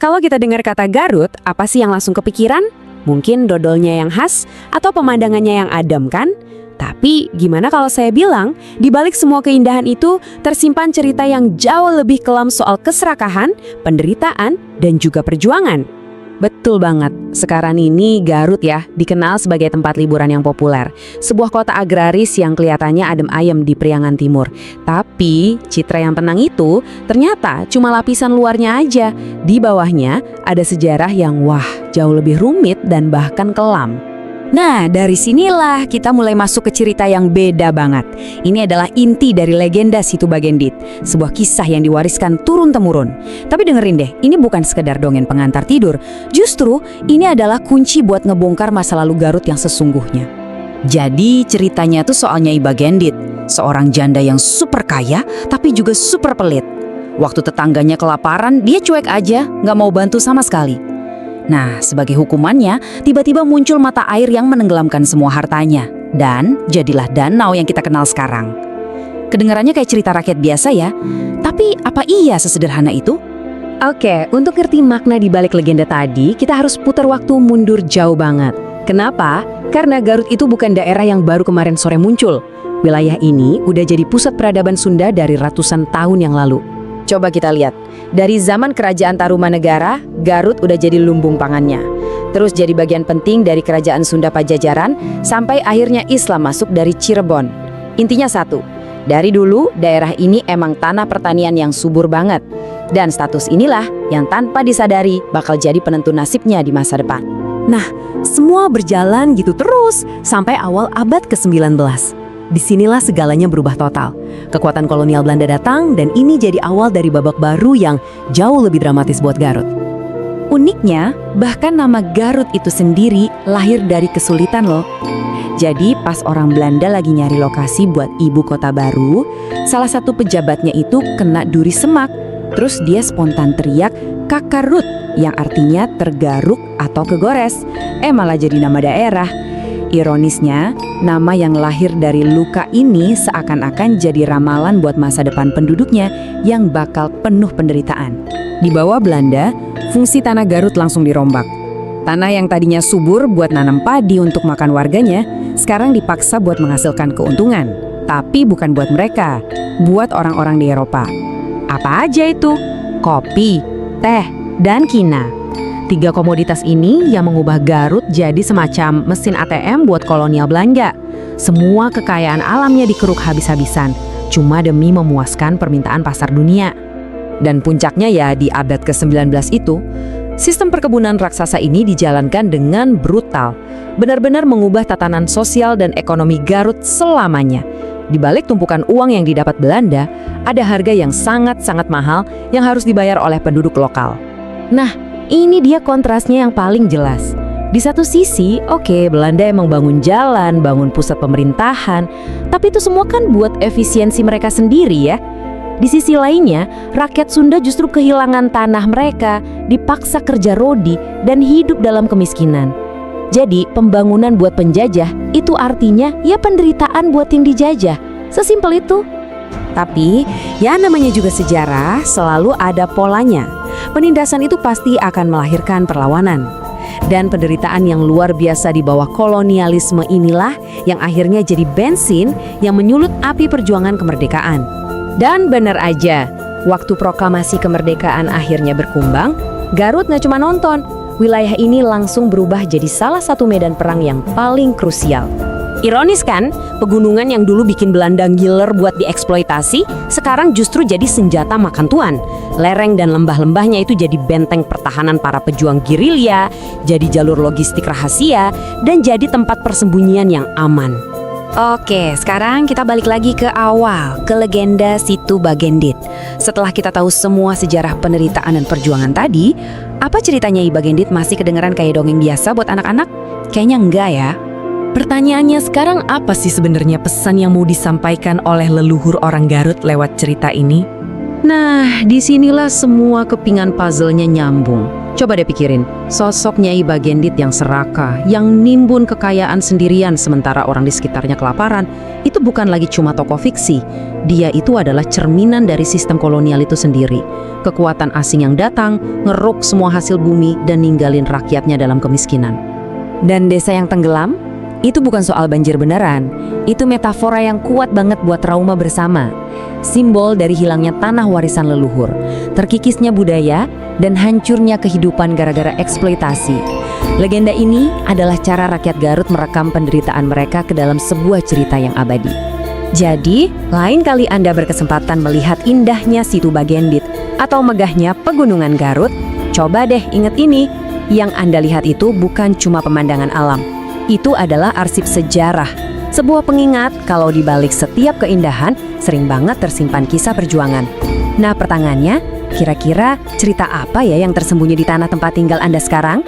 Kalau kita dengar kata Garut, apa sih yang langsung kepikiran? Mungkin dodolnya yang khas atau pemandangannya yang adem kan? Tapi gimana kalau saya bilang, di balik semua keindahan itu tersimpan cerita yang jauh lebih kelam soal keserakahan, penderitaan, dan juga perjuangan. Betul banget, sekarang ini Garut ya dikenal sebagai tempat liburan yang populer. Sebuah kota agraris yang kelihatannya adem ayem di Priangan Timur. Tapi citra yang tenang itu ternyata cuma lapisan luarnya aja. Di bawahnya ada sejarah yang jauh lebih rumit dan bahkan kelam. Nah, dari sinilah kita mulai masuk ke cerita yang beda banget. Ini adalah inti dari legenda Situ Bagendit, sebuah kisah yang diwariskan turun-temurun. Tapi dengerin deh, ini bukan sekedar dongeng pengantar tidur. Justru, ini adalah kunci buat ngebongkar masa lalu Garut yang sesungguhnya. Jadi, ceritanya tuh soal Nyai Bagendit, seorang janda yang super kaya, tapi juga super pelit. Waktu tetangganya kelaparan, dia cuek aja, nggak mau bantu sama sekali. Nah, sebagai hukumannya, tiba-tiba muncul mata air yang menenggelamkan semua hartanya. Dan jadilah danau yang kita kenal sekarang. Kedengarannya kayak cerita rakyat biasa ya, tapi apa iya sesederhana itu? Oke, untuk ngerti makna di balik legenda tadi, kita harus putar waktu mundur jauh banget. Kenapa? Karena Garut itu bukan daerah yang baru kemarin sore muncul. Wilayah ini udah jadi pusat peradaban Sunda dari ratusan tahun yang lalu. Coba kita lihat, dari zaman Kerajaan Tarumanegara, Garut udah jadi lumbung pangannya. Terus jadi bagian penting dari Kerajaan Sunda Pajajaran, sampai akhirnya Islam masuk dari Cirebon. Intinya satu, dari dulu daerah ini emang tanah pertanian yang subur banget. Dan status inilah yang tanpa disadari bakal jadi penentu nasibnya di masa depan. Nah, semua berjalan gitu terus sampai awal abad ke-19. Disinilah segalanya berubah total. Kekuatan kolonial Belanda datang dan ini jadi awal dari babak baru yang jauh lebih dramatis buat Garut. Uniknya, bahkan nama Garut itu sendiri lahir dari kesulitan loh. Jadi pas orang Belanda lagi nyari lokasi buat ibu kota baru, salah satu pejabatnya itu kena duri semak. Terus dia spontan teriak Kakarut yang artinya tergaruk atau kegores. Malah jadi nama daerah. Ironisnya, nama yang lahir dari luka ini seakan-akan jadi ramalan buat masa depan penduduknya yang bakal penuh penderitaan. Di bawah Belanda, fungsi tanah Garut langsung dirombak. Tanah yang tadinya subur buat nanam padi untuk makan warganya, sekarang dipaksa buat menghasilkan keuntungan. Tapi bukan buat mereka, buat orang-orang di Eropa. Apa aja itu? Kopi, teh, dan kina. 3 komoditas ini yang mengubah Garut jadi semacam mesin ATM buat kolonial Belanda. Semua kekayaan alamnya dikeruk habis-habisan, cuma demi memuaskan permintaan pasar dunia. Dan puncaknya ya di abad ke-19 itu, sistem perkebunan raksasa ini dijalankan dengan brutal. Benar-benar mengubah tatanan sosial dan ekonomi Garut selamanya. Di balik tumpukan uang yang didapat Belanda, ada harga yang sangat-sangat mahal yang harus dibayar oleh penduduk lokal. Nah, ini dia kontrasnya yang paling jelas. Di satu sisi, Belanda emang bangun jalan, bangun pusat pemerintahan, tapi itu semua kan buat efisiensi mereka sendiri ya. Di sisi lainnya, rakyat Sunda justru kehilangan tanah mereka, dipaksa kerja rodi, dan hidup dalam kemiskinan. Jadi, pembangunan buat penjajah, itu artinya ya penderitaan buat yang dijajah. Sesimpel itu. Tapi, ya namanya juga sejarah, selalu ada polanya. Penindasan itu pasti akan melahirkan perlawanan. Dan penderitaan yang luar biasa di bawah kolonialisme inilah yang akhirnya jadi bensin yang menyulut api perjuangan kemerdekaan. Dan benar aja, waktu proklamasi kemerdekaan akhirnya berkumbang, Garut nggak cuma nonton, wilayah ini langsung berubah jadi salah satu medan perang yang paling krusial. Ironis kan, pegunungan yang dulu bikin Belanda ngiler buat dieksploitasi, sekarang justru jadi senjata makan tuan. Lereng dan lembah-lembahnya itu jadi benteng pertahanan para pejuang gerilya, jadi jalur logistik rahasia, dan jadi tempat persembunyian yang aman. Oke, sekarang kita balik lagi ke awal, ke legenda Situ Bagendit. Setelah kita tahu semua sejarah penderitaan dan perjuangan tadi, apa ceritanya Nyai Bagendit masih kedengeran kayak dongeng biasa buat anak-anak? Kayaknya enggak ya. Pertanyaannya sekarang, apa sih sebenarnya pesan yang mau disampaikan oleh leluhur orang Garut lewat cerita ini? Nah, disinilah semua kepingan puzzle-nya nyambung. Coba deh pikirin, sosok Nyai Bagendit yang serakah, yang nimbun kekayaan sendirian sementara orang di sekitarnya kelaparan, itu bukan lagi cuma tokoh fiksi. Dia itu adalah cerminan dari sistem kolonial itu sendiri. Kekuatan asing yang datang, ngeruk semua hasil bumi dan ninggalin rakyatnya dalam kemiskinan. Dan desa yang tenggelam, itu bukan soal banjir beneran. Itu metafora yang kuat banget buat trauma bersama. Simbol dari hilangnya tanah warisan leluhur, terkikisnya budaya, dan hancurnya kehidupan gara-gara eksploitasi. Legenda ini adalah cara rakyat Garut merekam penderitaan mereka ke dalam sebuah cerita yang abadi. Jadi, lain kali Anda berkesempatan melihat indahnya Situ Bagendit atau megahnya Pegunungan Garut, coba deh ingat ini, yang Anda lihat itu bukan cuma pemandangan alam. Itu adalah arsip sejarah, sebuah pengingat kalau di balik setiap keindahan sering banget tersimpan kisah perjuangan. Nah, pertanyaannya, kira-kira cerita apa ya yang tersembunyi di tanah tempat tinggal Anda sekarang?